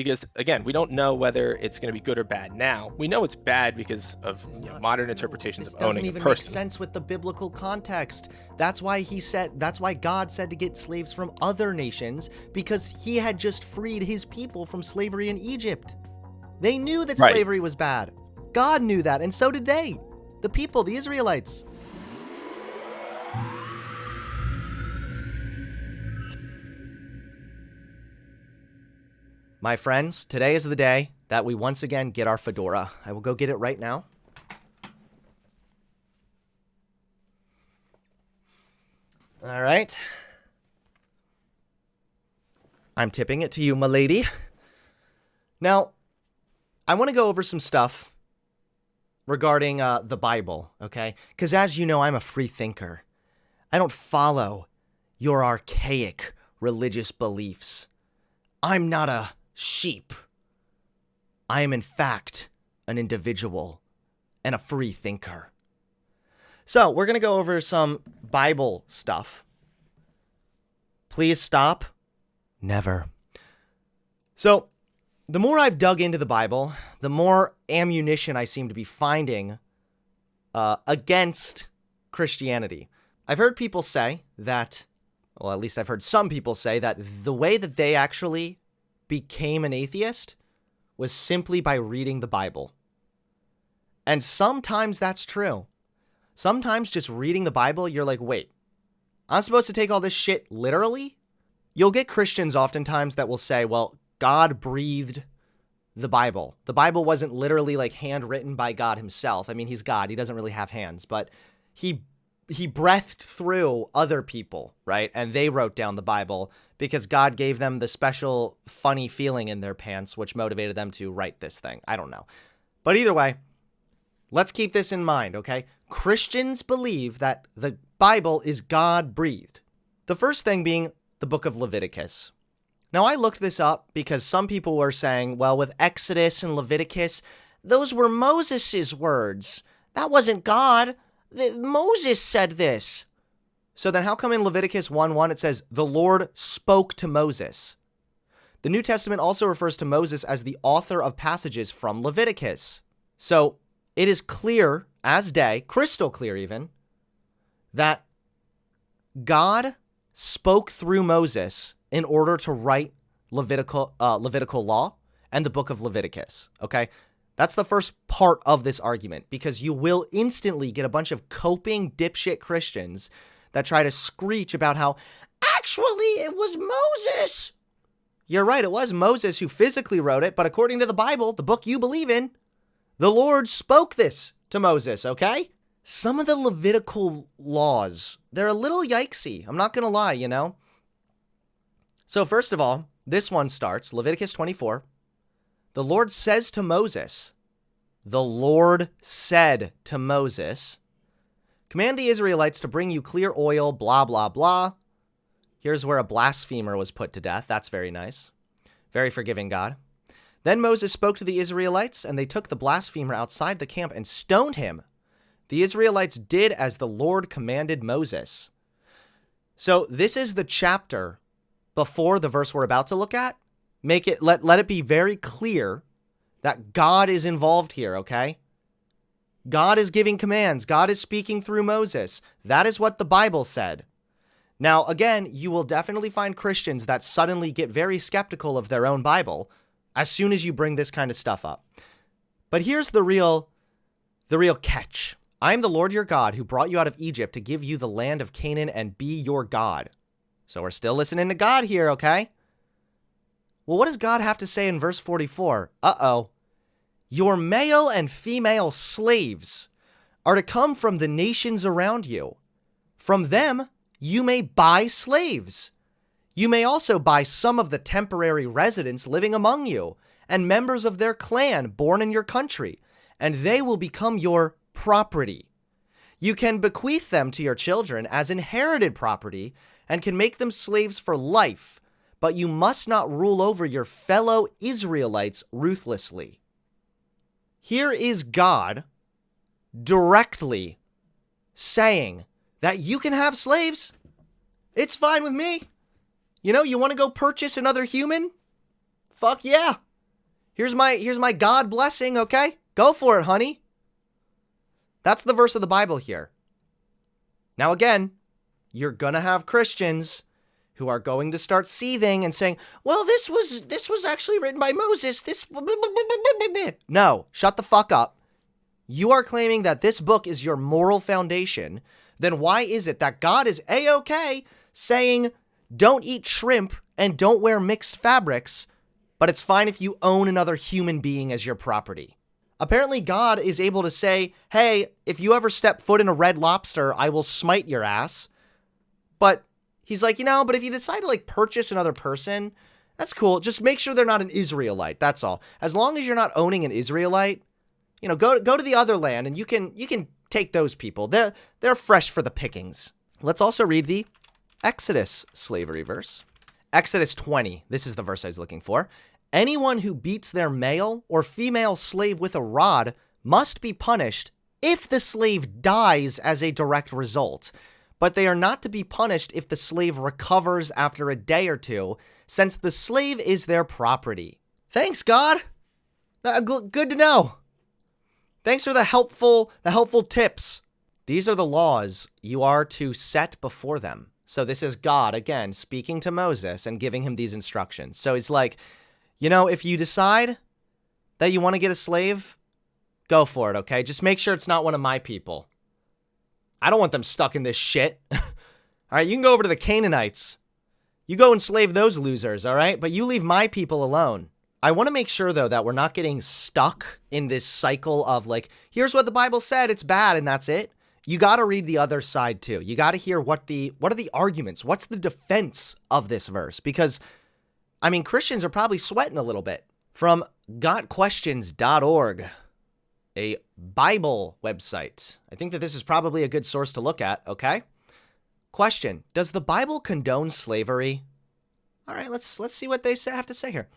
because again, we don't know whether it's going to be good or bad now. We know it's bad because of modern interpretations This of doesn't owning a even make person. sense with the biblical context. That's why God said to get slaves from other nations, because he had just freed his people from slavery in Egypt. They knew that Right. slavery was bad. God knew that, and so did they. The people, the Israelites. My friends, today is the day that we once again get our fedora. I will go get it right now. All right. I'm tipping it to you, my lady. Now, I want to go over some stuff regarding the Bible, okay? Because as you know, I'm a free thinker. I don't follow your archaic religious beliefs. I'm not a sheep. I am, in fact, an individual and a free thinker. So, we're going to go over some Bible stuff. Please stop. Never. So, the more I've dug into the Bible, the more ammunition I seem to be finding against Christianity. I've heard people say that, well, at least I've heard some people say that the way that they actually became an atheist was simply by reading the Bible. And sometimes that's true. Sometimes just reading the Bible, you're like, wait, I'm supposed to take all this shit literally? You'll get Christians oftentimes that will say, well, God breathed the Bible. The Bible wasn't literally like handwritten by God himself. I mean, he's God. He doesn't really have hands, but he breathed through other people, right? And they wrote down the Bible because God gave them the special funny feeling in their pants, which motivated them to write this thing. I don't know. But either way, let's keep this in mind, okay? Christians believe that the Bible is God-breathed. The first thing being the book of Leviticus. Now, I looked this up because some people were saying, well, with Exodus and Leviticus, those were Moses' words. That wasn't God. Moses said this. So then how come in Leviticus 1:1 it says, the Lord spoke to Moses? The New Testament also refers to Moses as the author of passages from Leviticus. So it is clear as day, crystal clear even, that God spoke through Moses in order to write Levitical law and the book of Leviticus, okay? That's the first part of this argument, because you will instantly get a bunch of coping dipshit Christians that try to screech about how, actually, it was Moses. You're right, it was Moses who physically wrote it, but according to the Bible, the book you believe in, the Lord spoke this to Moses, okay? Some of the Levitical laws, they're a little yikesy. I'm not going to lie, you know? So first of all, this one starts, Leviticus 24. The Lord says to Moses, the Lord said to Moses, command the Israelites to bring you clear oil, blah, blah, blah. Here's where a blasphemer was put to death. That's very nice. Very forgiving God. Then Moses spoke to the Israelites, and they took the blasphemer outside the camp and stoned him. The Israelites did as the Lord commanded Moses. So this is the chapter before the verse we're about to look at. Let it be very clear that God is involved here, okay? God is giving commands. God is speaking through Moses. That is what the Bible said. Now, again, you will definitely find Christians that suddenly get very skeptical of their own Bible as soon as you bring this kind of stuff up. But here's the real catch. I am the Lord your God who brought you out of Egypt to give you the land of Canaan and be your God. So we're still listening to God here, okay? Well, what does God have to say in verse 44? Uh-oh. Your male and female slaves are to come from the nations around you. From them, you may buy slaves. You may also buy some of the temporary residents living among you and members of their clan born in your country, and they will become your property. You can bequeath them to your children as inherited property and can make them slaves for life, but you must not rule over your fellow Israelites ruthlessly. Here is God directly saying that you can have slaves. It's fine with me. You know, you want to go purchase another human? Fuck yeah. Here's my God blessing, okay? Go for it, honey. That's the verse of the Bible here. Now again, you're gonna have Christians who are going to start seething and saying, well, this was actually written by Moses. No, shut the fuck up. You are claiming that this book is your moral foundation. Then why is it that God is A-okay saying don't eat shrimp and don't wear mixed fabrics, but it's fine if you own another human being as your property? Apparently God is able to say, hey, if you ever step foot in a Red Lobster, I will smite your ass. But he's like, but if you decide to purchase another person, that's cool. Just make sure they're not an Israelite. That's all. As long as you're not owning an Israelite, go to the other land and you can take those people. They're fresh for the pickings. Let's also read the Exodus slavery verse. Exodus 20. This is the verse I was looking for. Anyone who beats their male or female slave with a rod must be punished if the slave dies as a direct result. But they are not to be punished if the slave recovers after a day or two, since the slave is their property. Thanks, God. Good to know. Thanks for the helpful tips. These are the laws you are to set before them. So this is God, again, speaking to Moses and giving him these instructions. So he's like, if you decide that you want to get a slave, go for it, okay? Just make sure it's not one of my people. I don't want them stuck in this shit. All right, you can go over to the Canaanites. You go enslave those losers, all right? But you leave my people alone. I want to make sure, though, that we're not getting stuck in this cycle of here's what the Bible said, it's bad, and that's it. You got to read the other side, too. You got to hear what are the arguments? What's the defense of this verse? Because Christians are probably sweating a little bit. From gotquestions.org, a Bible website. I think that this is probably a good source to look at, okay? Question, does the Bible condone slavery? All right, let's see what they have to say here.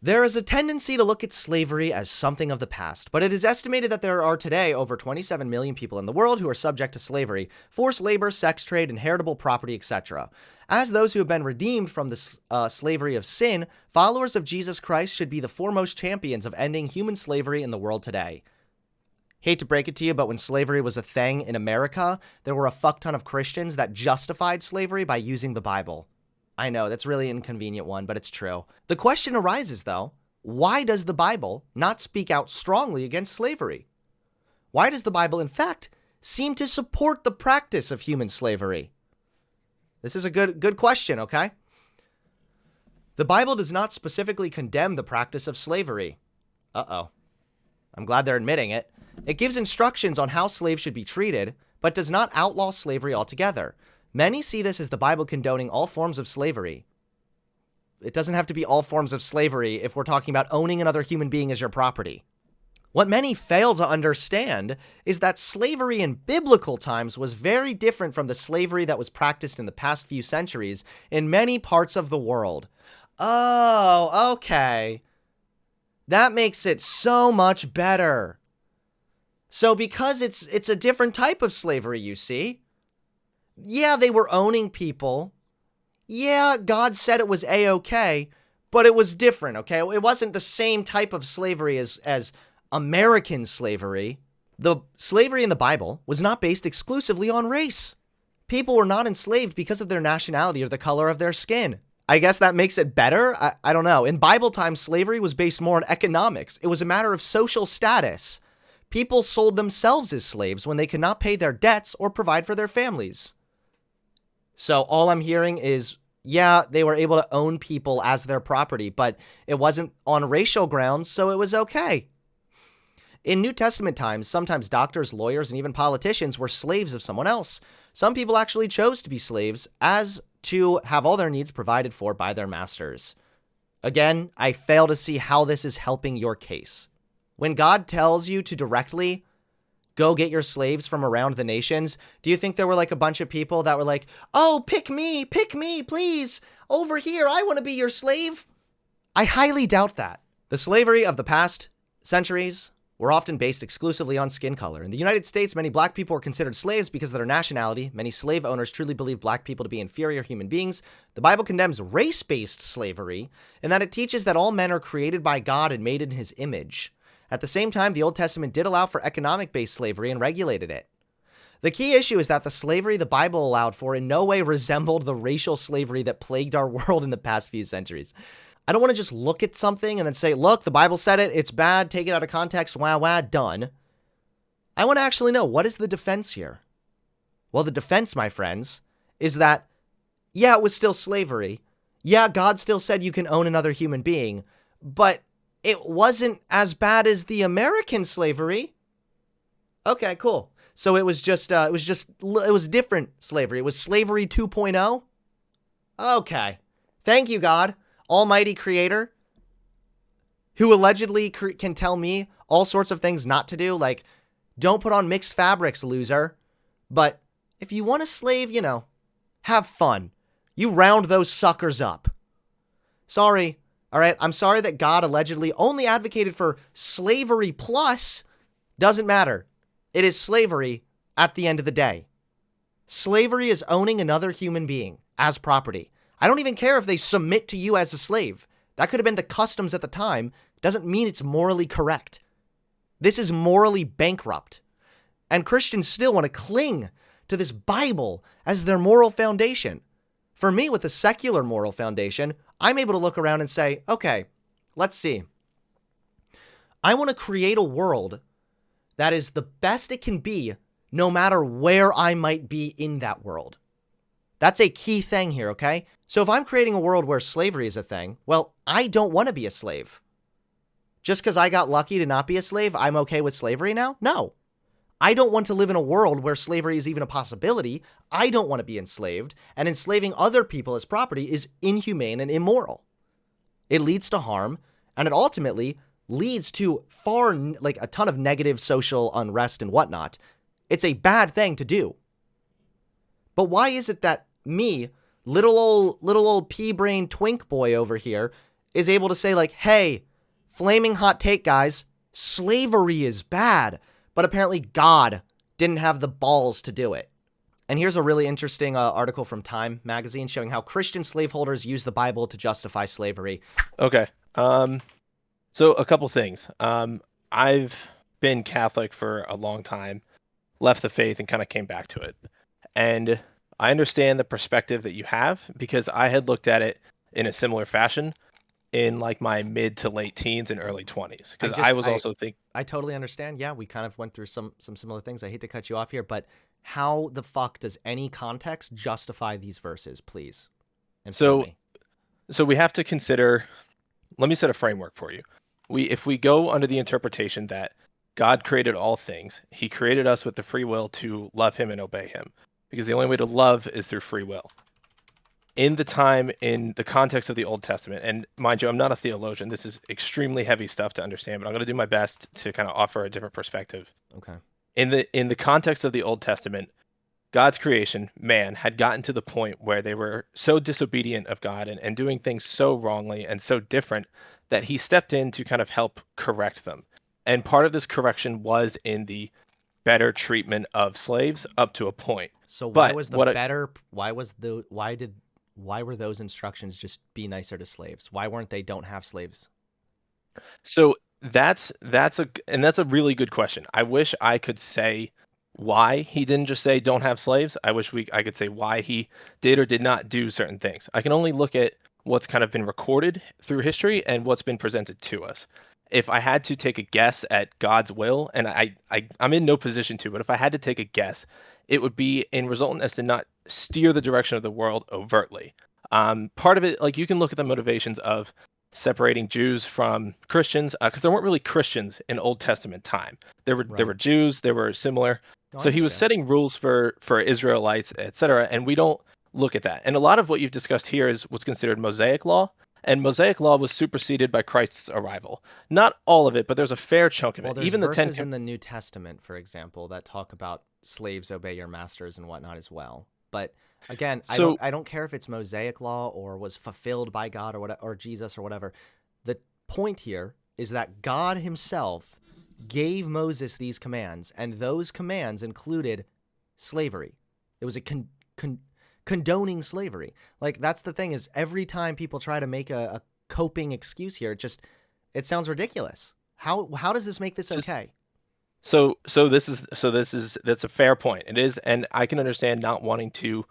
There is a tendency to look at slavery as something of the past, but it is estimated that there are today over 27 million people in the world who are subject to slavery, forced labor, sex trade, inheritable property, etc. As those who have been redeemed from the slavery of sin, followers of Jesus Christ should be the foremost champions of ending human slavery in the world today. Hate to break it to you, but when slavery was a thing in America, there were a fuck ton of Christians that justified slavery by using the Bible. I know, that's really an inconvenient one, but it's true. The question arises, though, why does the Bible not speak out strongly against slavery? Why does the Bible, in fact, seem to support the practice of human slavery? This is a good question, okay? The Bible does not specifically condemn the practice of slavery. Uh-oh. I'm glad they're admitting it. It gives instructions on how slaves should be treated, but does not outlaw slavery altogether. Many see this as the Bible condoning all forms of slavery. It doesn't have to be all forms of slavery if we're talking about owning another human being as your property. What many fail to understand is that slavery in biblical times was very different from the slavery that was practiced in the past few centuries in many parts of the world. Oh, okay. That makes it so much better. So because it's a different type of slavery, you see. Yeah, they were owning people. Yeah, God said it was A-okay, but it was different, okay? It wasn't the same type of slavery as American slavery. The slavery in the Bible was not based exclusively on race. People were not enslaved because of their nationality or the color of their skin. I guess that makes it better? I don't know. In Bible times, slavery was based more on economics. It was a matter of social status. People sold themselves as slaves when they could not pay their debts or provide for their families. So all I'm hearing is, yeah, they were able to own people as their property, but it wasn't on racial grounds, so it was okay. In New Testament times, sometimes doctors, lawyers, and even politicians were slaves of someone else. Some people actually chose to be slaves as to have all their needs provided for by their masters. Again, I fail to see how this is helping your case. When God tells you to directly go get your slaves from around the nations, do you think there were like a bunch of people that were like, oh, pick me, please, over here, I want to be your slave? I highly doubt that. The slavery of the past centuries were often based exclusively on skin color. In the United States, many black people were considered slaves because of their nationality. Many slave owners truly believed black people to be inferior human beings. The Bible condemns race-based slavery in that it teaches that all men are created by God and made in his image. At the same time, the Old Testament did allow for economic-based slavery and regulated it. The key issue is that the slavery the Bible allowed for in no way resembled the racial slavery that plagued our world in the past few centuries. I don't want to just look at something and then say, look, the Bible said it, it's bad, take it out of context, wah, wah, done. I want to actually know, what is the defense here? Well, the defense, my friends, is that, yeah, it was still slavery. Yeah, God still said you can own another human being, but it wasn't as bad as the American slavery. Okay, cool. So it was different slavery. It was slavery 2.0. Okay. Thank you, God. Almighty creator, who allegedly can tell me all sorts of things not to do, like, don't put on mixed fabrics, loser. But if you want to slave, have fun. You round those suckers up. Sorry, all right? I'm sorry that God allegedly only advocated for slavery plus. Doesn't matter. It is slavery at the end of the day. Slavery is owning another human being as property. I don't even care if they submit to you as a slave. That could have been the customs at the time. Doesn't mean it's morally correct. This is morally bankrupt. And Christians still want to cling to this Bible as their moral foundation. For me, with a secular moral foundation, I'm able to look around and say, okay, let's see. I want to create a world that is the best it can be, no matter where I might be in that world. That's a key thing here, okay? So if I'm creating a world where slavery is a thing, well, I don't want to be a slave. Just because I got lucky to not be a slave, I'm okay with slavery now? No. I don't want to live in a world where slavery is even a possibility. I don't want to be enslaved, and enslaving other people as property is inhumane and immoral. It leads to harm, and it ultimately leads to a ton of negative social unrest and whatnot. It's a bad thing to do. But why is it that me, little old pea-brain twink boy over here, is able to say, like, hey, flaming hot take, guys, slavery is bad, but apparently God didn't have the balls to do it. And here's a really interesting article from Time magazine showing how Christian slaveholders use the Bible to justify slavery. Okay. So a couple things. I've been Catholic for a long time, left the faith, and kind of came back to it. And I understand the perspective that you have because I had looked at it in a similar fashion in like my mid to late teens and early 20s. Because I totally understand. Yeah, we kind of went through some similar things. I hate to cut you off here, but how the fuck does any context justify these verses, please? So we have to consider, let me set a framework for you. If we go under the interpretation that God created all things, he created us with the free will to love him and obey him. Because the only way to love is through free will. In the context of the Old Testament, and mind you, I'm not a theologian, this is extremely heavy stuff to understand, but I'm going to do my best to kind of offer a different perspective. Okay. In the context of the Old Testament, God's creation, man, had gotten to the point where they were so disobedient of God and doing things so wrongly and so different that he stepped in to kind of help correct them. And part of this correction was in the better treatment of slaves up to a point. So why were those instructions just be nicer to slaves? Why weren't they don't have slaves? So that's a really good question. I wish I could say why he didn't just say don't have slaves. I wish I could say why he did or did not do certain things. I can only look at what's kind of been recorded through history and what's been presented to us. If I had to take a guess at God's will, and I'm in no position to, but if I had to take a guess, it would be in resultant as to not steer the direction of the world overtly. Part of it, like you can look at the motivations of separating Jews from Christians, because there weren't really Christians in Old Testament time. There were Jews, they were similar. So he was setting rules for Israelites, etc. And we don't look at that. And a lot of what you've discussed here is what's considered Mosaic law. And Mosaic law was superseded by Christ's arrival. Not all of it, but there's a fair chunk of it. There's verses in the New Testament, for example, that talk about slaves obey your masters and whatnot as well. But again, I don't care if it's Mosaic law or was fulfilled by God or Jesus or whatever. The point here is that God himself gave Moses these commands, and those commands included slavery. It was a condoning slavery. Like, that's the thing, is every time people try to make a coping excuse here, it sounds ridiculous. How does this make this Just okay? that's a fair point. It is, and I can understand not wanting to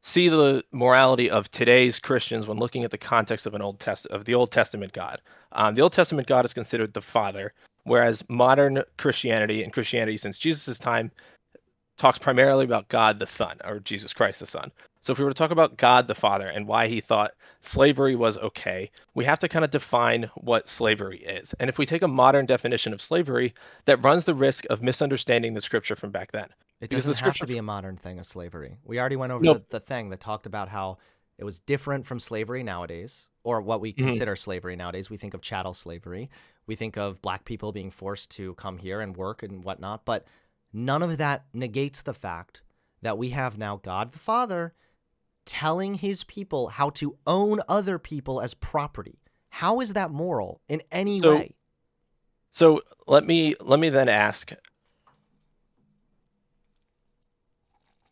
see the morality of today's Christians when looking at the context of the Old Testament God. The Old Testament God is considered the Father, whereas modern Christianity and Christianity since Jesus' time talks primarily about God the Son, or Jesus Christ the Son. So if we were to talk about God the Father and why he thought slavery was okay, we have to kind of define what slavery is. And if we take a modern definition of slavery, that runs the risk of misunderstanding the scripture from back then. It Because doesn't the have scripture to be a modern thing of slavery. We already went over no. the thing that talked about how it was different from slavery nowadays, or what we Mhm. consider slavery nowadays. We think of chattel slavery. We think of black people being forced to come here and work and whatnot. But none of that negates the fact that we have now God the Father telling his people how to own other people as property. How is that moral in any So way? so let me then ask,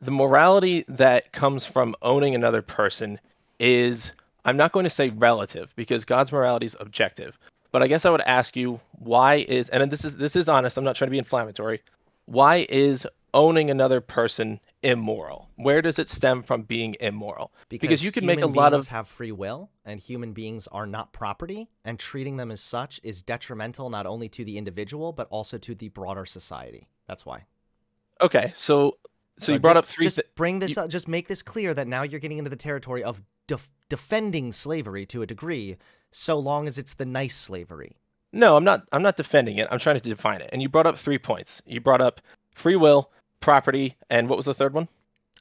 the morality that comes from owning another person is, I'm not going to say relative because God's morality is objective, but I guess I would ask you, why is, and this is honest, I'm not trying to be inflammatory, why is owning another person immoral? Where does it stem from being immoral? Because Because you can make a human lot beings of, have free will and human beings are not property, and treating them as such is detrimental not only to the individual but also to the broader society. That's why. okay, so So you brought just up just bring this you, up, just make this clear that now you're getting into the territory of defending slavery to a degree, so long as it's the nice slavery. no, I'm not defending it. I'm trying to define it. And you brought up 3 points. You brought up free will, property, and what was the third one?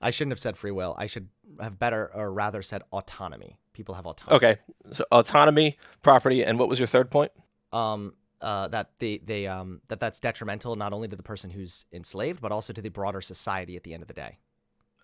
I shouldn't have said free will. I should have better or rather said autonomy. People have autonomy. Okay, so autonomy, property, and what was your third point? That that's detrimental not only to the person who's enslaved but also to the broader society at the end of the day.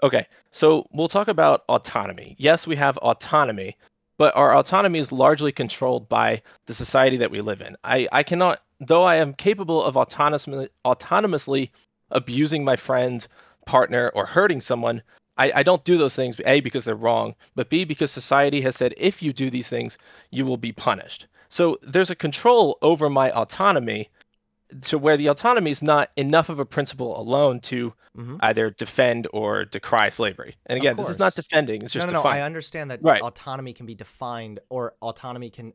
Okay, so we'll talk about autonomy. Yes, we have autonomy, but our autonomy is largely controlled by the society that we live in. I cannot, though I am capable of autonomously abusing my friend, partner, or hurting someone, I don't do those things, A, because they're wrong, but B, because society has said if you do these things, you will be punished. So there's a control over my autonomy to where the autonomy is not enough of a principle alone to Mm-hmm. either defend or decry slavery. And Of again, this is not course. defending, it's No, just no, no. I defining. understand that Right. autonomy can be defined or autonomy can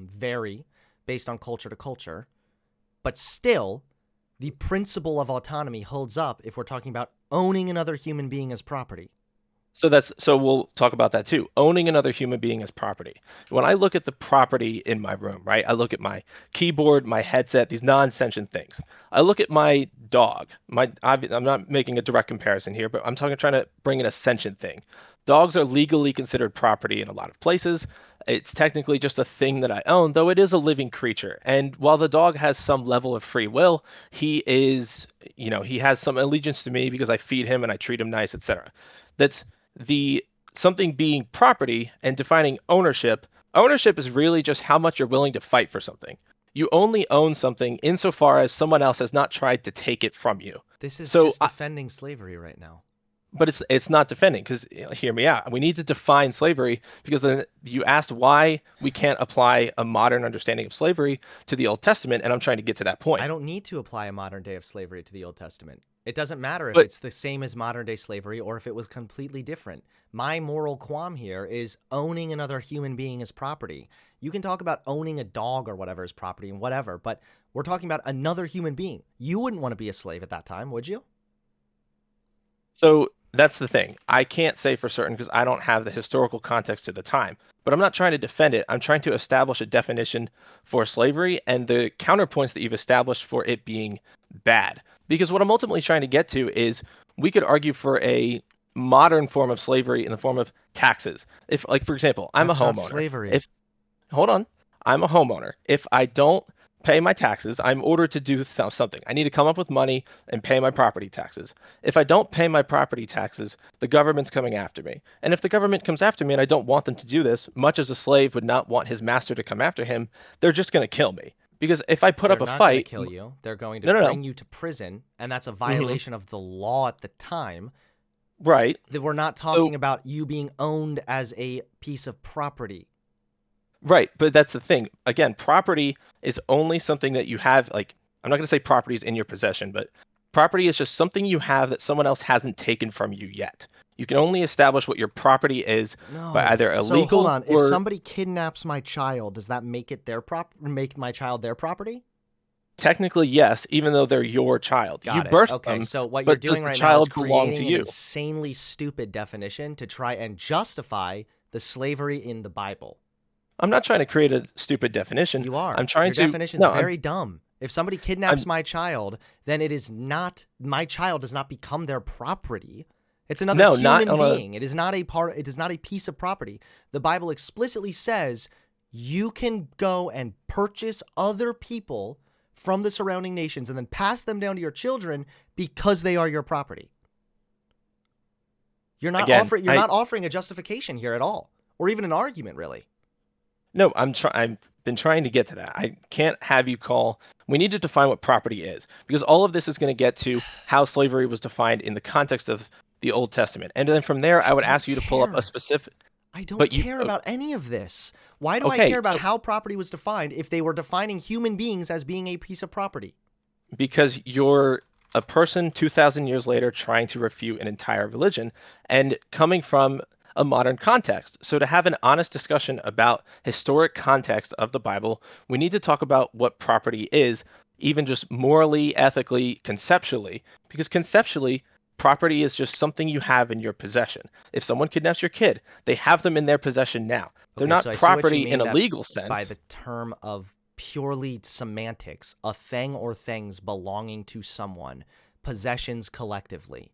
vary based on culture to culture, but still, the principle of autonomy holds up if we're talking about owning another human being as property. So we'll talk about that too. Owning another human being as property. When I look at the property in my room, right? I look at my keyboard, my headset, these non-sentient things. I look at my dog. I'm not making a direct comparison here, but I'm talking trying to bring in a sentient thing. Dogs are legally considered property in a lot of places. It's technically just a thing that I own, though it is a living creature. And while the dog has some level of free will, he is, he has some allegiance to me because I feed him and I treat him nice, etc. That's the something being property and defining ownership. Ownership is really just how much you're willing to fight for something. You only own something insofar as someone else has not tried to take it from you. This is So just defending slavery right now. but it's not defending, because hear me out. We need to define slavery, because then you asked why we can't apply a modern understanding of slavery to the Old Testament, and I'm trying to get to that I point. don't need to apply a modern day of slavery to the Old Testament. It doesn't matter if But it's the same as modern day slavery or if it was completely different. My moral qualm here is owning another human being as property. You can talk about owning a dog or whatever as property and whatever, but we're talking about another human being. You wouldn't want to be a slave at that time, would you? So that's the thing. I can't say for certain because I don't have the historical context at the time. But I'm not trying to defend it. I'm trying to establish a definition for slavery and the counterpoints that you've established for it being bad. Because what I'm ultimately trying to get to is, we could argue for a modern form of slavery in the form of taxes. If, like, for example, I'm a That's not homeowner. slavery. If hold on, I'm a homeowner. If I don't pay my taxes, I'm ordered to do something. I need to come up with money and pay my property taxes. If I don't pay my property taxes, the government's coming after me. And if the government comes after me and I don't want them to do this, much as a slave would not want his master to come after him, they're just going to kill me. Because if I put They're up a not going to fight, kill you. They're going to no, no, no. bring you to prison, and that's a Hmm. violation of the law at the time. Right. That we're not So talking about you being owned as a piece of property. right, but that's the thing. Again, property is only something that you have. Like, I'm not going to say property is in your possession, but property is just something you have that someone else hasn't taken from you yet. You can only establish what your property is by No. either So hold illegal on. If or somebody kidnaps my child, does that make it make my child their property? technically yes, even though they're your child. You Got it. birthed Okay. them, So what you're but does doing the right now is child belong to creating an you? insanely stupid definition to try and justify the slavery in the Bible. I'm not trying to create a stupid definition. You I'm are. trying Your to definition's no, very dumb. If somebody kidnaps I'm my child, then it is not my child does not become their property. It's another no, not human on a being. It is not a part it is not a piece of property. The Bible explicitly says you can go and purchase other people from the surrounding nations and then pass them down to your children because they are your property. again, You're not offering a justification here at all or even an argument really. no, I've been trying to get to that. I can't have you call. We need to define what property is because all of this is going to get to how slavery was defined in the context of the Old Testament, and then from there, I I would don't ask you to pull up a care. specific. I don't But you care about any of this. Why do I okay? care about So how property was defined if they were defining human beings as being a piece of property? because you're a person 2,000 years later trying to refute an entire religion and coming from a modern context. So, to have an honest discussion about historic context of the Bible, we need to talk about what property is, even just morally, ethically, conceptually, because conceptually, property is just something you have in your possession. If someone kidnaps your kid, they have them in their possession now. They're Okay, so not I see what you property in mean a that legal by sense. the term of purely semantics, a thing or things belonging to someone, possessions collectively.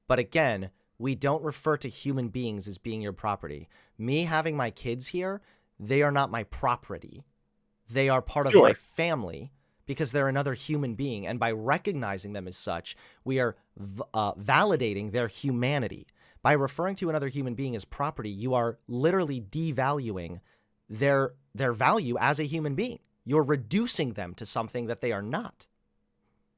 But again, we don't refer to human beings as being your property. Me having my kids here, they are not my property. They are part of my Sure. family because they're another human being. And by recognizing them as such, we are validating their humanity. By referring to another human being as property, you are literally devaluing their value as a human being. You're reducing them to something that they are not.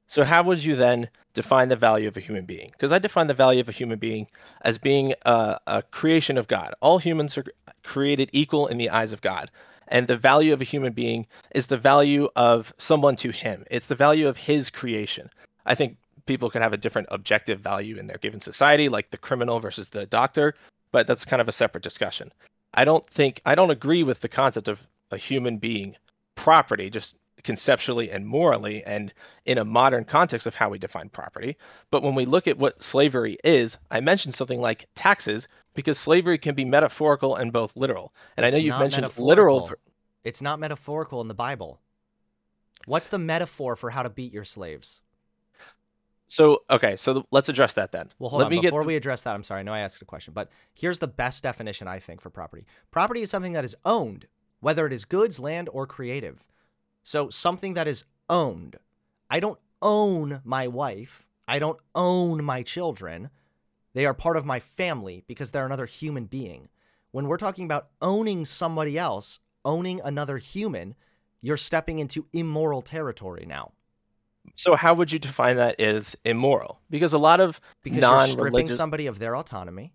So how would you then define the value of a human being? Because I define the value of a human being as being a creation of God. All humans are created equal in the eyes of God. And the value of a human being is the value of someone to him. It's the value of his creation. I think people can have a different objective value in their given society, like the criminal versus the doctor, but that's kind of a separate discussion. I don't agree with the concept of a human being property, just conceptually and morally and in a modern context of how we define property. But when we look at what slavery is, I mentioned something like taxes because slavery can be metaphorical and both literal. And I know It's you've not mentioned literal. metaphorical. It's not metaphorical in the Bible. What's the metaphor for how to beat your slaves? So, okay, so let's address that then. Well, hold Let on. me get Before the, we address that, I'm sorry. I know I asked a question, but here's the best definition I think for property. Property is something that is owned, whether it is goods, land, or creative. So something that is owned. I don't own my wife. I don't own my children. They are part of my family because they're another human being. When we're talking about owning somebody else, owning another human, you're stepping into immoral territory now so how would you define that as immoral? Because a lot of because you're stripping non-religious. somebody of their autonomy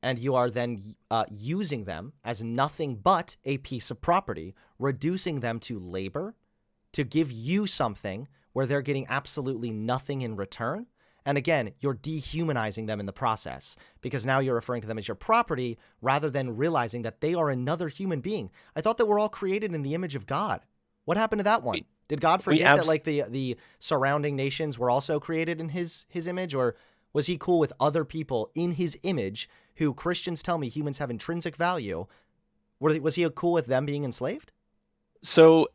and you are then using them as nothing but a piece of property, reducing them to labor to give you something where they're getting absolutely nothing in return. And again, you're dehumanizing them in the process because now you're referring to them as your property rather than realizing that they are another human being. I thought that we're all created in the image of God. What happened to that one? we, Did God we forget that abs- like the surrounding nations were also created in his image, or was he cool with other people in his image who Christians tell me humans have intrinsic value? Was he cool with them being enslaved? So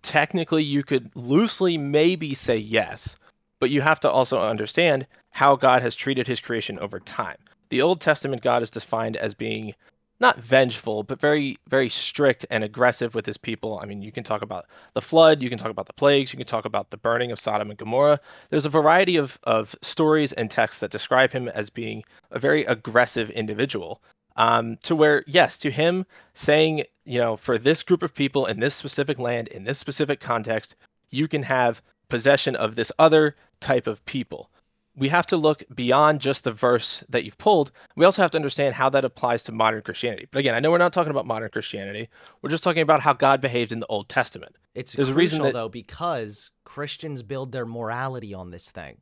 technically, you could loosely maybe say yes, but you have to also understand how God has treated his creation over time. The Old Testament God is defined as being not vengeful, but very, very strict and aggressive with his people. I mean, you can talk about the flood, you can talk about the plagues, you can talk about the burning of Sodom and Gomorrah. There's a variety of stories and texts that describe him as being a very aggressive individual. To where, yes, to him saying, for this group of people in this specific land, in this specific context, you can have possession of this other type of people. We have to look beyond just the verse that you've pulled. We also have to understand how that applies to modern Christianity. But again, I know we're not talking about modern Christianity. We're just talking about how God behaved in the Old Testament. It's There's a reason crucial, that, though, because Christians build their morality on this thing.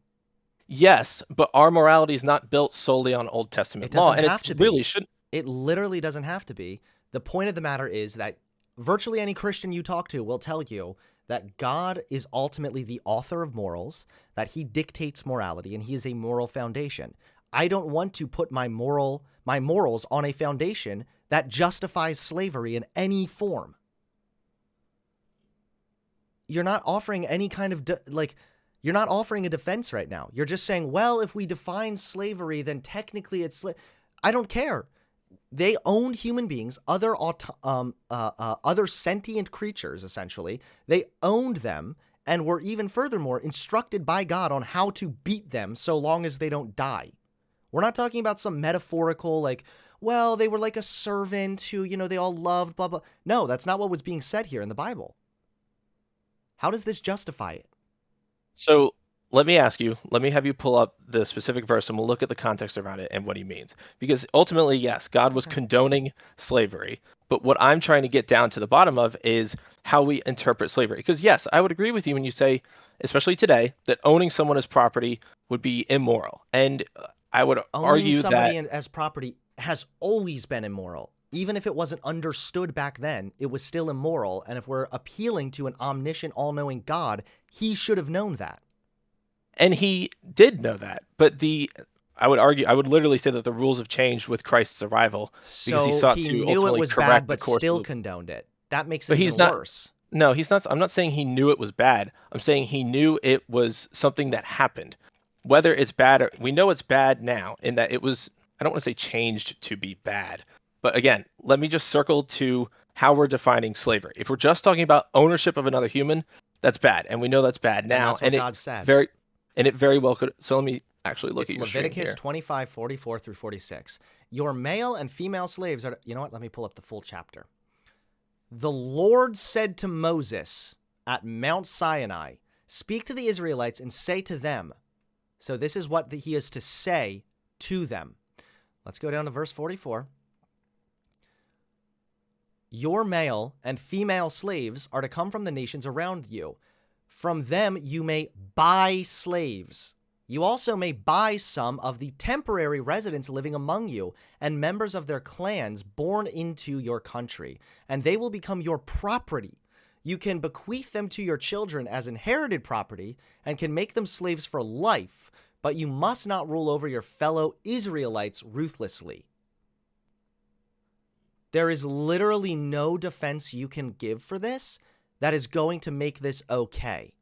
yes, but our morality is not built solely on Old It Testament law, doesn't and it have to really be. shouldn't. It literally doesn't have to be. The point of the matter is that virtually any Christian you talk to will tell you that God is ultimately the author of morals, that he dictates morality, and he is a moral foundation. I don't want to put my morals on a foundation that justifies slavery in any form. You're not offering any kind of you're not offering a defense right now. You're just saying, well, if we define slavery, then technically it's I don't care. They owned human beings, other sentient creatures, essentially. They owned them and were even furthermore instructed by God on how to beat them so long as they don't die. We're not talking about some metaphorical, well, they were like a servant who, they all loved, blah, blah. No, that's not what was being said here in the Bible. How does this justify it? So let me ask you, let me have you pull up the specific verse and we'll look at the context around it and what he means. Because ultimately, yes, God was Okay. condoning slavery. But what I'm trying to get down to the bottom of is how we interpret slavery. Because yes, I would agree with you when you say, especially today, that owning someone as property would be immoral. And I would Owning argue somebody that, as property has always been immoral. Even if it wasn't understood back then, it was still immoral. And if we're appealing to an omniscient, all-knowing God, he should have known that. and he did know that. But I would argue, I would literally say that the rules have changed with Christ's arrival because he So sought he to knew it ultimately was bad, correct the but course still of. condoned it. That makes it But he's even not. worse. No, he's not. I'm not saying he knew it was bad. I'm saying he knew it was something that happened. Whether it's bad or we know it's bad now in that it was, I don't want to say changed to be bad. But again, let me just circle to how we're defining slavery. If we're just talking about ownership of another human, that's bad. And we know that's bad And now. that's what God said. Very and it very well could. So let me actually look It's at your stream Leviticus here. 25:44 through 46. Your male and female slaves are, you know what? Let me pull up the full chapter. The Lord said to Moses at Mount Sinai, speak to the Israelites and say to them. So this is what he is to say to them. Let's go down to verse 44. Your male and female slaves are to come from the nations around you. From them you may buy slaves. You also may buy some of the temporary residents living among you and members of their clans born into your country, and they will become your property. You can bequeath them to your children as inherited property and can make them slaves for life, but you must not rule over your fellow Israelites ruthlessly. There is literally no defense you can give for this that is going to make this okay.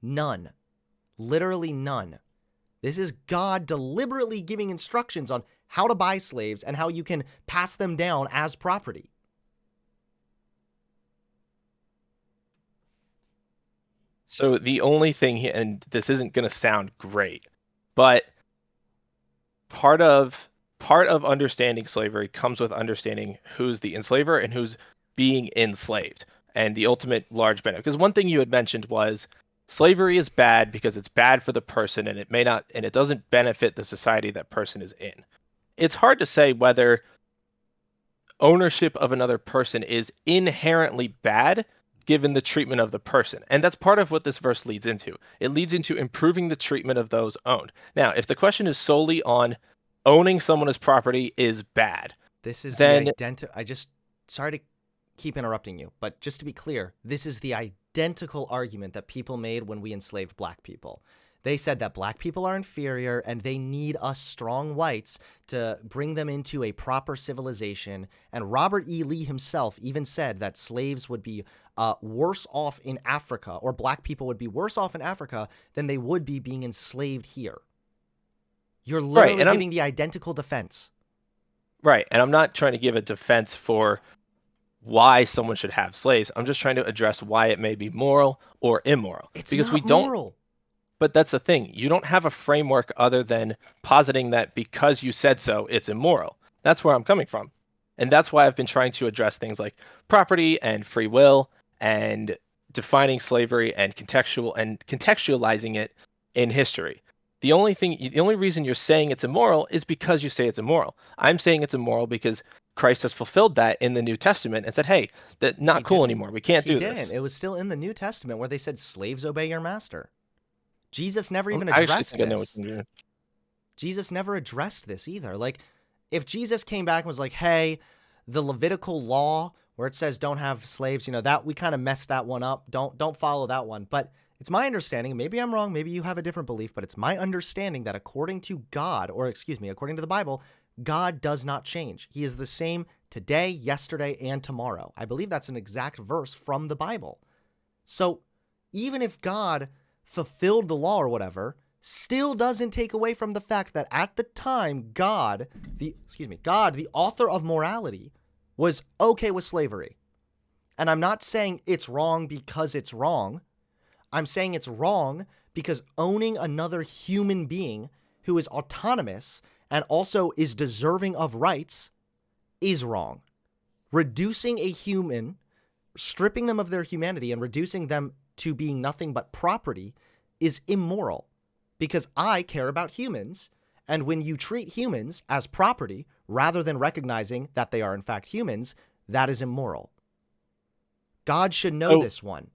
None. Literally none. This is God deliberately giving instructions on how to buy slaves and how you can pass them down as property. So the only thing here, and this isn't going to sound great, but part of understanding slavery comes with understanding who's the enslaver and who's being enslaved, and the ultimate large benefit. Because one thing you had mentioned was slavery is bad because it's bad for the person, and it doesn't benefit the society that person is in. It's hard to say whether ownership of another person is inherently bad given the treatment of the person. And that's part of what this verse leads into. It leads into improving the treatment of those owned. Now, if the question is solely on owning someone as property is bad, This is the then sorry to keep interrupting you, but just to be clear, this is the identical argument that people made when we enslaved black people. They said that black people are inferior and they need us strong whites to bring them into a proper civilization. And Robert E. Lee himself even said that slaves would be worse off in Africa, or black people would be worse off in Africa than they would be being enslaved here. You're right, literally giving the identical defense. right, and I'm not trying to give a defense for why someone should have slaves. I'm just trying to address why it may be moral or immoral. It's Because we not don't moral. But that's the thing. You don't have a framework other than positing that because you said so, it's immoral. That's where I'm coming from. And that's why I've been trying to address things like property and free will and defining slavery and contextualizing it in history. The only reason you're saying it's immoral is because you say it's immoral. I'm saying it's immoral because Christ has fulfilled that in the New Testament and said, "Hey, that's He not cool didn't. anymore. We can't He do didn't. this." It was still in the New Testament where they said, slaves, obey your master. Jesus never even I actually addressed think I know what this. you're doing. Jesus never addressed this either. Like, if Jesus came back and was like, hey, the Levitical law where it says don't have slaves, that we kind of messed that one up. Don't follow that one. But it's my understanding, maybe I'm wrong, maybe you have a different belief, but it's my understanding that according to God, or excuse me, according to the Bible, God does not change. He is the same today, yesterday, and tomorrow. I believe that's an exact verse from the Bible. So even if God fulfilled the law or whatever, still doesn't take away from the fact that at the time God, the author of morality, was okay with slavery. And I'm not saying it's wrong because it's wrong. I'm saying it's wrong because owning another human being who is autonomous and also is deserving of rights is wrong. Reducing a human, stripping them of their humanity and reducing them to being nothing but property is immoral, because I care about humans. And when you treat humans as property rather than recognizing that they are in fact humans, that is immoral. God should know So this one.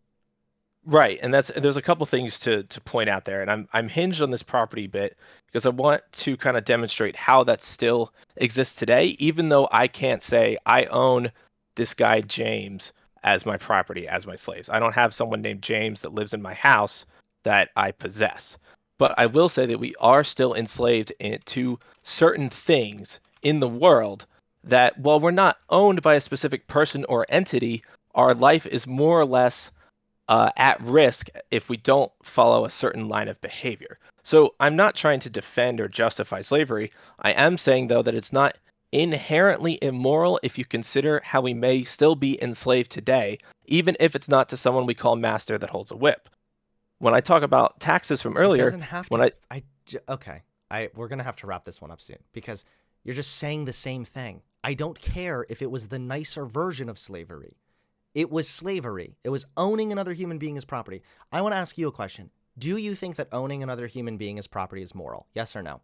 right, and there's a couple things to point out there, and I'm hinged on this property bit because I want to kind of demonstrate how that still exists today, even though I can't say I own this guy James as my property, as my slaves. I don't have someone named James that lives in my house that I possess. But I will say that we are still enslaved to certain things in the world that, while we're not owned by a specific person or entity, our life is more or less at risk if we don't follow a certain line of behavior. So I'm not trying to defend or justify slavery. I am saying, though, that it's not inherently immoral if you consider how we may still be enslaved today, even if it's not to someone we call master that holds a whip. When I talk about taxes from It earlier, doesn't have when to. I Okay. We're going to have to wrap this one up soon because you're just saying the same thing. I don't care if it was the nicer version of slavery. It was slavery. It was owning another human being as property. I want to ask you a question. Do you think that owning another human being as property is moral? Yes or no?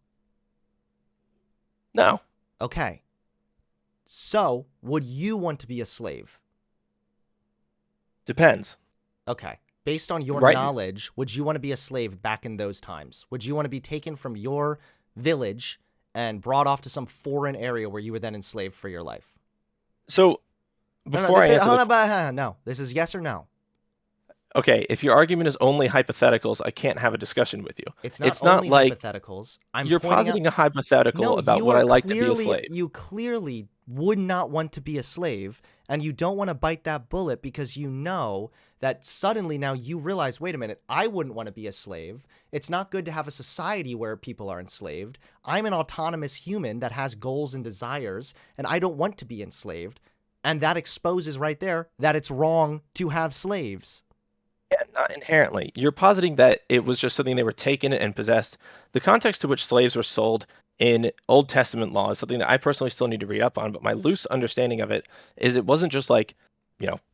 no, Okay. So, would you want to be a slave? depends. Okay. Based on your Right? knowledge, would you want to be a slave back in those times? Would you want to be taken from your village and brought off to some foreign area where you were then enslaved for your life? So No, no, before this I is answer hold the on, but no. This is yes or no. okay, if your argument is only hypotheticals, I can't have a discussion with you. It's not It's not only like hypotheticals. I'm you're pointing out. positing a hypothetical No, about you what are I like to be a clearly slave. you clearly would not want to be a slave, and you don't want to bite that bullet because you know that suddenly now you realize, wait a minute, I wouldn't want to be a slave. It's not good to have a society where people are enslaved. I'm an autonomous human that has goals and desires, and I don't want to be enslaved. And that exposes right there that it's wrong to have slaves. Yeah, not inherently. You're positing that it was just something they were taken and possessed. The context to which slaves were sold in Old Testament law is something that I personally still need to read up on, but my loose understanding of it is it wasn't just like,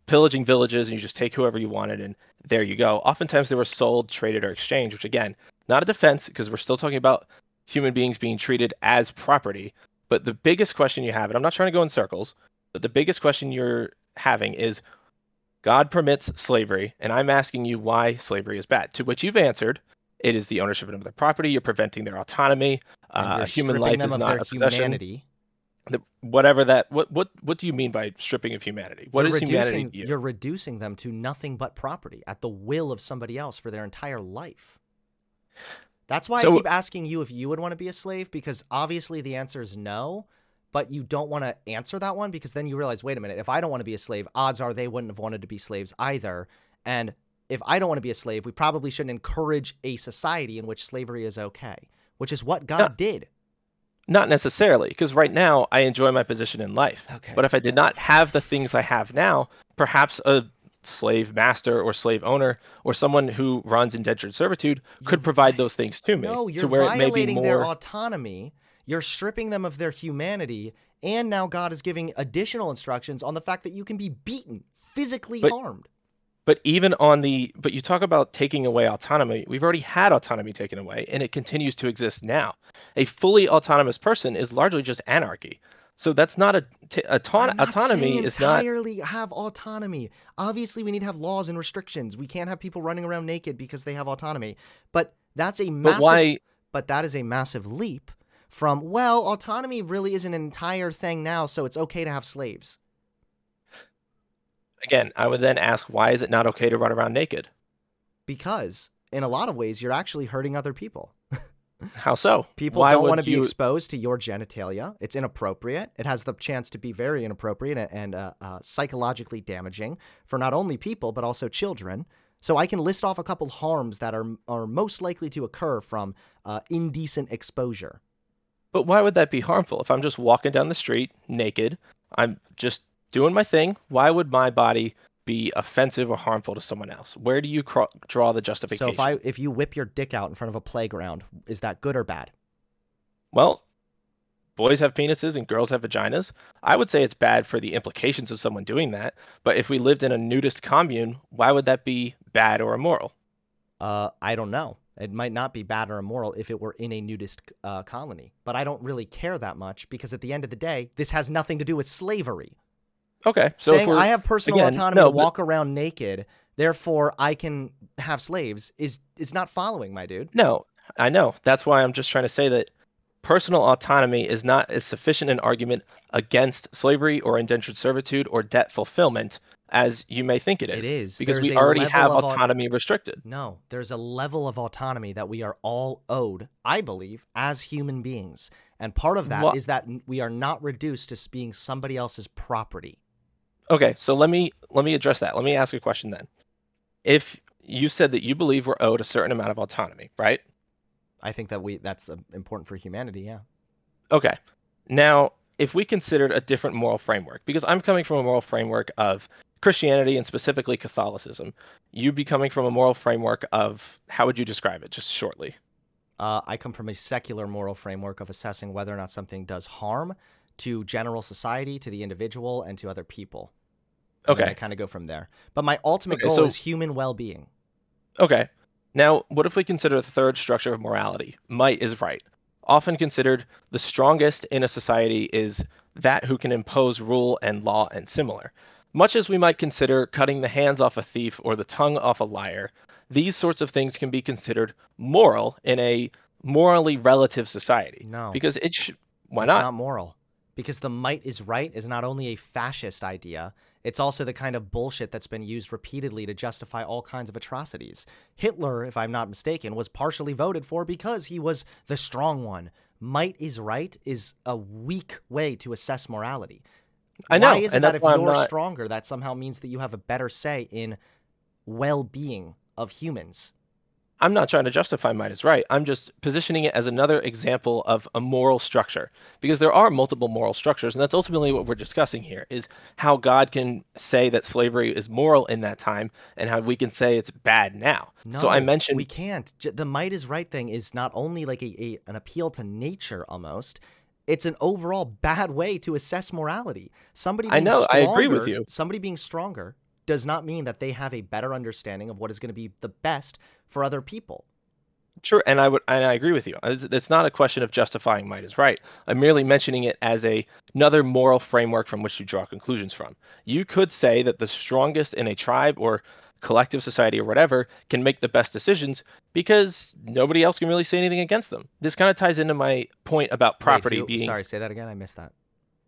pillaging villages and you just take whoever you wanted and there you go. Oftentimes they were sold, traded, or exchanged, which again, not a defense because we're still talking about human beings being treated as property. But the biggest question you have, and I'm not trying to go in circles, but the biggest question you're having is God permits slavery, and I'm asking you why slavery is bad. To which you've answered, it is the ownership of their property. You're preventing their autonomy. And you're Human stripping life them is of their not a possession. humanity. Whatever that. What do you mean by stripping of humanity? What You're is humanity reducing to you? you're reducing them to nothing but property at the will of somebody else for their entire life. That's why I So keep asking you if you would want to be a slave, because obviously the answer is no, but you don't want to answer that one because then you realize, wait a minute, if I don't want to be a slave, odds are they wouldn't have wanted to be slaves either. And if I don't want to be a slave, we probably shouldn't encourage a society in which slavery is okay, which is what not God did. not necessarily, because right now I enjoy my position in life. Okay. But if I did not have the things I have now, perhaps a slave master or slave owner or someone who runs indentured servitude You're could provide those things to me No, to you're where it may be violating their more. autonomy. You're stripping them of their humanity, and now God is giving additional instructions on the fact that you can be beaten, physically But harmed. but you talk about taking away autonomy. We've already had autonomy taken away, and it continues to exist now. A fully autonomous person is largely just anarchy. So that's not I'm not saying autonomy is not. entirely have autonomy. Obviously, we need to have laws and restrictions. We can't have people running around naked because they have autonomy. But that's a But massive why? but that is a massive leap from, well, autonomy really is an entire thing now, so it's okay to have slaves. Again, I would then ask, why is it not okay to run around naked? Because in a lot of ways you're actually hurting other people. How so? People Why don't want to would be you? exposed to your genitalia. It's inappropriate. It has the chance to be very inappropriate and psychologically damaging for not only people, but also children. So I can list off a couple harms that are most likely to occur from indecent exposure. But why would that be harmful? If I'm just walking down the street naked, I'm just doing my thing. Why would my body be offensive or harmful to someone else? Where do you draw the So justification? if you whip your dick out in front of a playground, is that good or bad? Well, boys have penises and girls have vaginas. I would say it's bad for the implications of someone doing that. But if we lived in a nudist commune, why would that be bad or immoral? I don't know. It might not be bad or immoral if it were in a nudist colony, but I don't really care that much because at the end of the day, this has nothing to do with slavery. Okay, so if Saying we're I have personal again, autonomy to no, but walk around naked, therefore I can have slaves is not following, my dude. no, I know. That's why I'm just trying to say that personal autonomy is not as sufficient an argument against slavery or indentured servitude or debt fulfillment as you may think it It is, is. because There's we a already level have of autonomy restricted. no, there's a level of autonomy that we are all owed, I believe, as human beings. And part of that What? is that we are not reduced to being somebody else's property. Okay, so let me address that. Let me ask a question then. If you said that you believe we're owed a certain amount of autonomy, right? I think that that's important for humanity, yeah. Okay. Now, if we considered a different moral framework, because I'm coming from a moral framework of Christianity and specifically Catholicism, you'd be coming from a moral framework of, how would you describe it, just shortly? I come from a secular moral framework of assessing whether or not something does harm to general society, to the individual, and to other people. And then I Okay. kind of go from there. But my ultimate Okay. goal So, is human well being. okay. Now, what if we consider the third structure of morality? Might is right. Often considered the strongest in a society is that who can impose rule and law and similar. Much as we might consider cutting the hands off a thief or the tongue off a liar, these sorts of things can be considered moral in a morally relative society. No, Because it should. Why it's not? not moral. Because the might is right is not only a fascist idea, it's also the kind of bullshit that's been used repeatedly to justify all kinds of atrocities. Hitler, if I'm not mistaken, was partially voted for because he was the strong one. Might is right is a weak way to assess morality. I Why know, is it and that that's if why I'm you're not. stronger, that somehow means that you have a better say in well being of humans? I'm not trying to justify might is right. I'm just positioning it as another example of a moral structure because there are multiple moral structures, and that's ultimately what we're discussing here is how God can say that slavery is moral in that time and how we can say it's bad now. So I No, we mentioned. can't. The might is right thing is not only like an appeal to nature almost, it's an overall bad way to assess morality. I know, I agree with you. Somebody being stronger does not mean that they have a better understanding of what is going to be the best for other people. Sure, and I agree with you. It's not a question of justifying might is right. I'm merely mentioning it as another moral framework from which to draw conclusions from. You could say that the strongest in a tribe or collective society or whatever can make the best decisions because nobody else can really say anything against them. This kind of ties into my point about Wait, property who? being. Sorry, say that again. I missed that.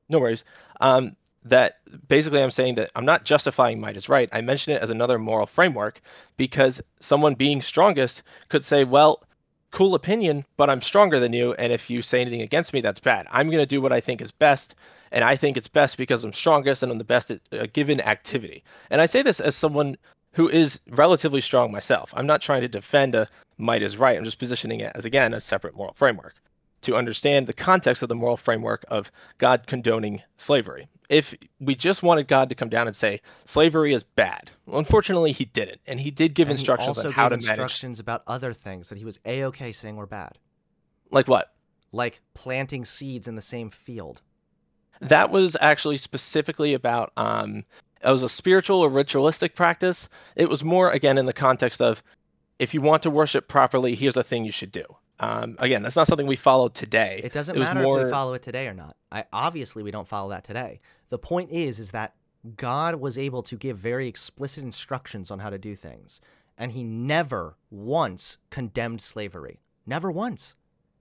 No worries. That basically I'm saying that I'm not justifying might is right. I mention it as another moral framework because someone being strongest could say, well, cool opinion, but I'm stronger than you. And if you say anything against me, that's bad. I'm going to do what I think is best. And I think it's best because I'm strongest and I'm the best at a given activity. And I say this as someone who is relatively strong myself. I'm not trying to defend a might is right. I'm just positioning it as, again, a separate moral framework to understand the context of the moral framework of God condoning slavery. If we just wanted God to come down and say slavery is bad, well, unfortunately he didn't, and he did give And he instructions on also how gave to manage. instructions about other things that he was a-okay saying were bad. Like what? like planting seeds in the same field. That was actually specifically about it was a spiritual or ritualistic practice. It was more again in the context of if you want to worship properly, here's a thing you should do. Again, that's not something we follow today. It doesn't It was matter if we more follow it today or not. Obviously we don't follow that today. The point is that God was able to give very explicit instructions on how to do things, and he never once condemned slavery. Never once.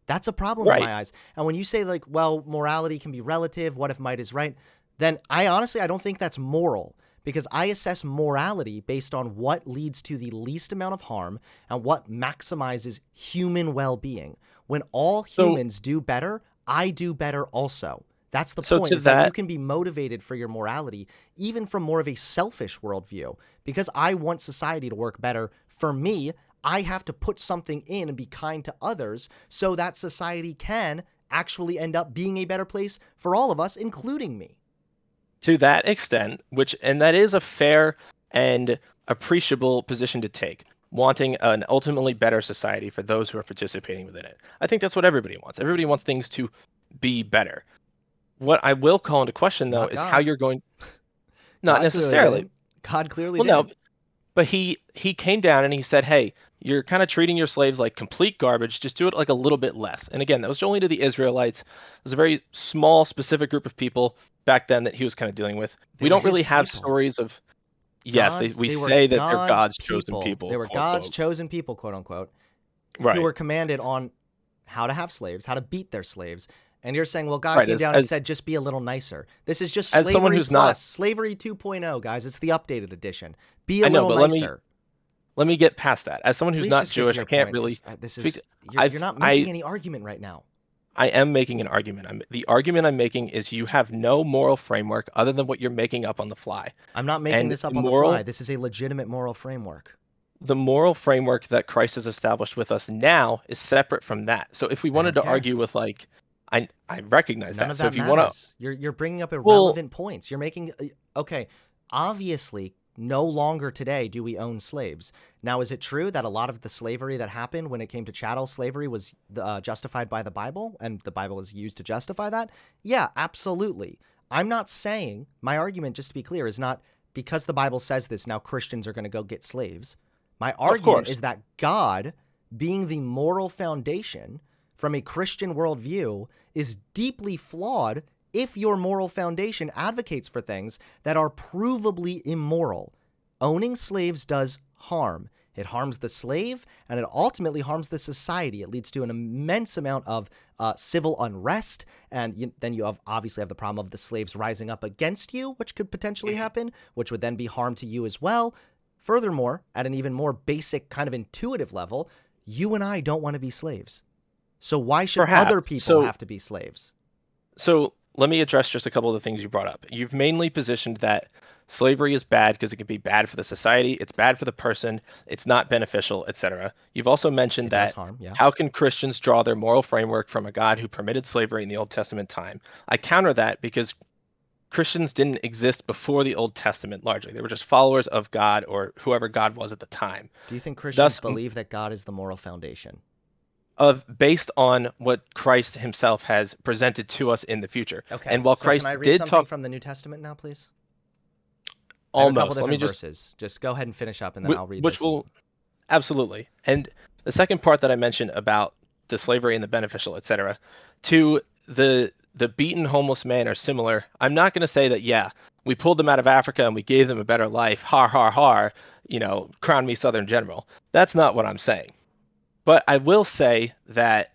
That's a problem in right. my eyes. And when you say like, well, morality can be relative, what if might is right? Then I honestly, I don't think that's moral, because I assess morality based on what leads to the least amount of harm and what maximizes human well-being. When all So humans do better, I do better also. That's the so point, to is that you that can be motivated for your morality even from more of a selfish worldview. Because I want society to work better for me, I have to put something in and be kind to others so that society can actually end up being a better place for all of us, including me. to that extent, which and that is a fair and appreciable position to take, wanting an ultimately better society for those who are participating within it. I think that's what everybody wants. Everybody wants things to be better. What I will call into question though Not is how God. you're going not God clearly necessarily. didn't. God clearly Well, no, didn't. but he came down and he said, "Hey, you're kind of treating your slaves like complete garbage. Just do it like a little bit less." And again, that was only to the Israelites. It was a very small, specific group of people back then that he was kind of dealing with. They We were don't his really have people. stories of yes, we They were say that they're God's God's chosen people. They people, were quote God's quote. chosen people, quote unquote, who Right, were commanded on how to have slaves, how to beat their slaves. And you're saying, well, God right. came down and said, just be a little nicer. This is just As someone slavery who's not, plus, slavery 2.0, guys. It's the updated edition. Be a I know, little but nicer. let me get past that. As someone who's Please not just get to Jewish, I your can't point, really because this speak. is, you're I've not making any argument right now. I am making an argument. The argument I'm making is you have no moral framework other than what you're making up on the fly. I'm not making And this up on the fly. This is a legitimate moral framework. the moral framework that Christ has established with us now is separate from that. So if we I wanted don't to care. argue with like I recognize None that. of So that if you want to matters. You're bringing up well, irrelevant points. You're making okay. Obviously, no longer today do we own slaves. Now, is it true that a lot of the slavery that happened when it came to chattel slavery was justified by the Bible, and the Bible is used to justify that? Yeah, absolutely. I'm not saying, my argument, just to be clear, is not because the Bible says this, now Christians are going to go get slaves. My of argument course. is that God, being the moral foundation from a Christian worldview, is deeply flawed if your moral foundation advocates for things that are provably immoral. Owning slaves does harm. It harms the slave, and it ultimately harms the society. It leads to an immense amount of civil unrest, and then you obviously have the problem of the slaves rising up against you, which could potentially happen, which would then be harm to you as well. Furthermore, at an even more basic kind of intuitive level, you and I don't want to be slaves. So why should other Perhaps. people have to be slaves? So let me address just a couple of the things you brought up. You've mainly positioned that slavery is bad because it can be bad for the society, it's bad for the person, it's not beneficial, etc. You've also mentioned It does that harm, yeah. how can Christians draw their moral framework from a God who permitted slavery in the Old Testament time? I counter that because Christians didn't exist before the Old Testament largely. They were just followers of God or whoever God was at the time. Do you think Christians Thus, believe that God is the moral foundation? of based on what Christ himself has presented to us in the future. Okay, And while so can I Christ read did something talk from the New Testament now, please? I have a couple almost, let me different just verses. Just go ahead and finish up, and then I'll read which this. will absolutely. And the second part that I mentioned about the slavery and the beneficial, etc., to the beaten homeless man are similar. I'm not going to say that yeah, we pulled them out of Africa and we gave them a better life. Har har har, crown me Southern General. That's not what I'm saying. But I will say that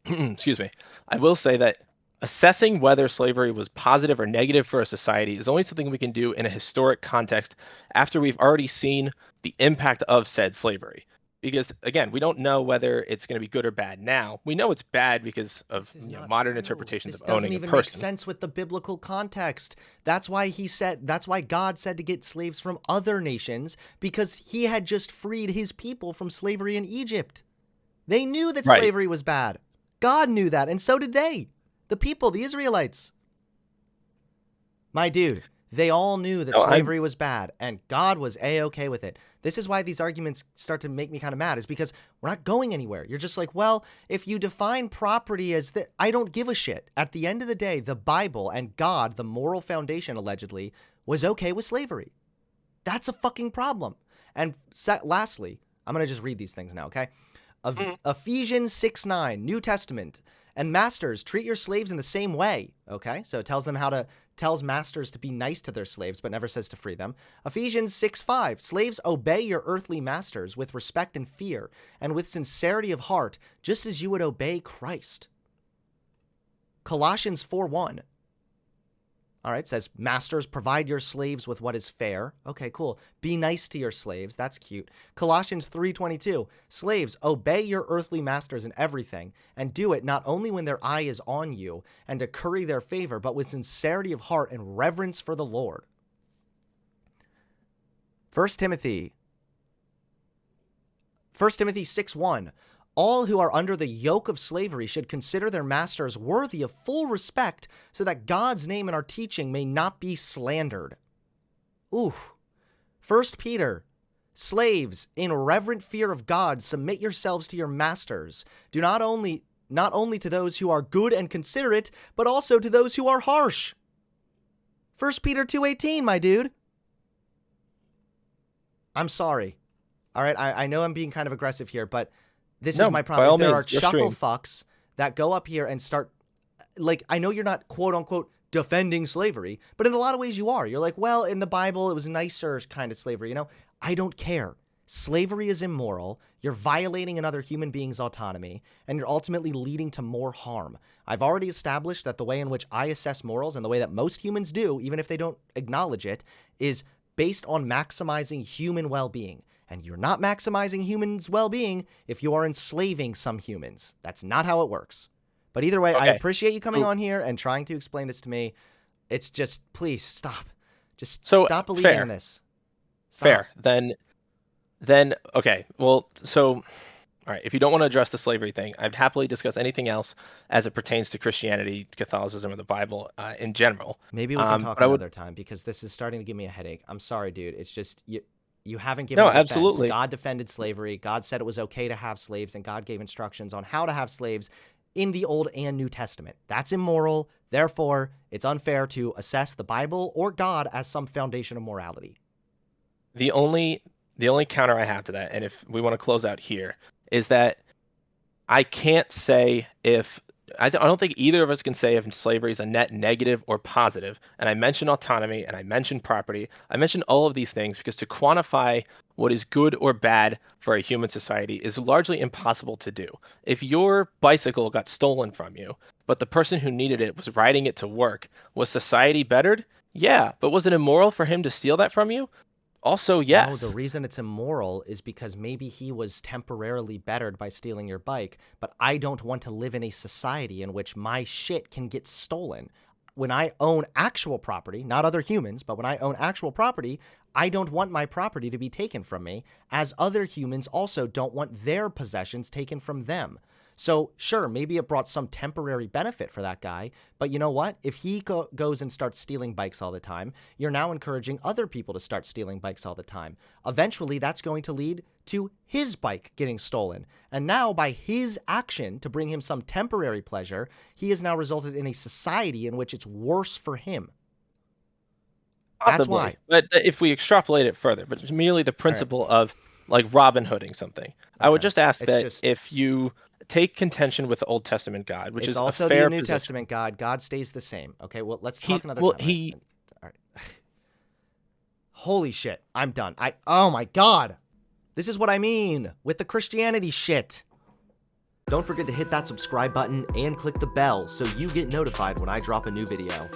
excuse me. I will say that assessing whether slavery was positive or negative for a society is only something we can do in a historic context after we've already seen the impact of said slavery. Because again, we don't know whether it's going to be good or bad now. We know it's bad because of This is not modern true. interpretations This of doesn't owning a even make person. sense with the biblical context. That's why God said to get slaves from other nations, because he had just freed his people from slavery in Egypt. They knew that Right. slavery was bad. God knew that, and so did they. The people, the Israelites. My dude, They all knew that No, I'm slavery was bad, and God was A-okay with it. This is why these arguments start to make me kind of mad, is because we're not going anywhere. You're just like, well, if you define property as the, I don't give a shit. At the end of the day, the Bible and God, the moral foundation, allegedly, was okay with slavery. That's a fucking problem. And lastly, I'm going to just read these things now, okay? Ephesians 6:9, New Testament. And masters, treat your slaves in the same way, okay? So it tells masters to be nice to their slaves, but never says to free them. Ephesians 6:5, slaves, obey your earthly masters with respect and fear, and with sincerity of heart, just as you would obey Christ. Colossians 4:1. All right, says, masters, provide your slaves with what is fair. Okay, cool. Be nice to your slaves. That's cute. Colossians 3:22, slaves, obey your earthly masters in everything, and do it not only when their eye is on you and to curry their favor, but with sincerity of heart and reverence for the Lord. 1 Timothy 6:1, all who are under the yoke of slavery should consider their masters worthy of full respect, so that God's name in our teaching may not be slandered. Ooh. 1 Peter, slaves, in reverent fear of God, submit yourselves to your masters. Do not only to those who are good and considerate, but also to those who are harsh. 1 Peter 2:18, my dude. I'm sorry. All right, I know I'm being kind of aggressive here, but this is my problem. There are chuckle fucks that go up here and start, like, I know you're not quote unquote defending slavery, but in a lot of ways you are. You're like, well, in the Bible, it was nicer kind of slavery. You know, I don't care. Slavery is immoral. You're violating another human being's autonomy, and you're ultimately leading to more harm. I've already established that the way in which I assess morals, and the way that most humans do, even if they don't acknowledge it, is based on maximizing human well-being. And you're not maximizing humans' well-being if you are enslaving some humans. That's not how it works. But either way, okay. I appreciate you coming on here and trying to explain this to me. It's just, please, stop. Just stop believing in this. Stop. Fair. Then, okay. Well, so, all right. If you don't want to address the slavery thing, I'd happily discuss anything else as it pertains to Christianity, Catholicism, or the Bible in general. Maybe we can talk another time, because this is starting to give me a headache. I'm sorry, dude. It's just... You haven't given a defense. Absolutely. God defended slavery. God said it was okay to have slaves, and God gave instructions on how to have slaves in the Old and New Testament. That's immoral. Therefore, it's unfair to assess the Bible or God as some foundation of morality. The only counter I have to that, and if we want to close out here, is that I can't say if... I don't think either of us can say if slavery is a net negative or positive. And I mentioned autonomy, and I mentioned property. I mentioned all of these things because to quantify what is good or bad for a human society is largely impossible to do. If your bicycle got stolen from you, but the person who needed it was riding it to work, was society bettered? Yeah, but was it immoral for him to steal that from you? Also, yes. No, the reason it's immoral is because maybe he was temporarily bettered by stealing your bike, but I don't want to live in a society in which my shit can get stolen. When I own actual property, not other humans, but when I own actual property, I don't want my property to be taken from me, as other humans also don't want their possessions taken from them. So, sure, maybe it brought some temporary benefit for that guy, but you know what? If he goes and starts stealing bikes all the time, you're now encouraging other people to start stealing bikes all the time. Eventually, that's going to lead to his bike getting stolen. And now, by his action to bring him some temporary pleasure, he has now resulted in a society in which it's worse for him. Possibly. That's why. But if we extrapolate it further, but it's merely the principle of, like, Robin Hooding something. Okay. I would just ask if you take contention with the Old Testament God, which is also a fair the New position. Testament God stays the same. Okay, well, let's talk another time. All right. Holy shit, I'm done. Oh my God. This is what I mean with the Christianity shit. Don't forget to hit that subscribe button and click the bell so you get notified when I drop a new video.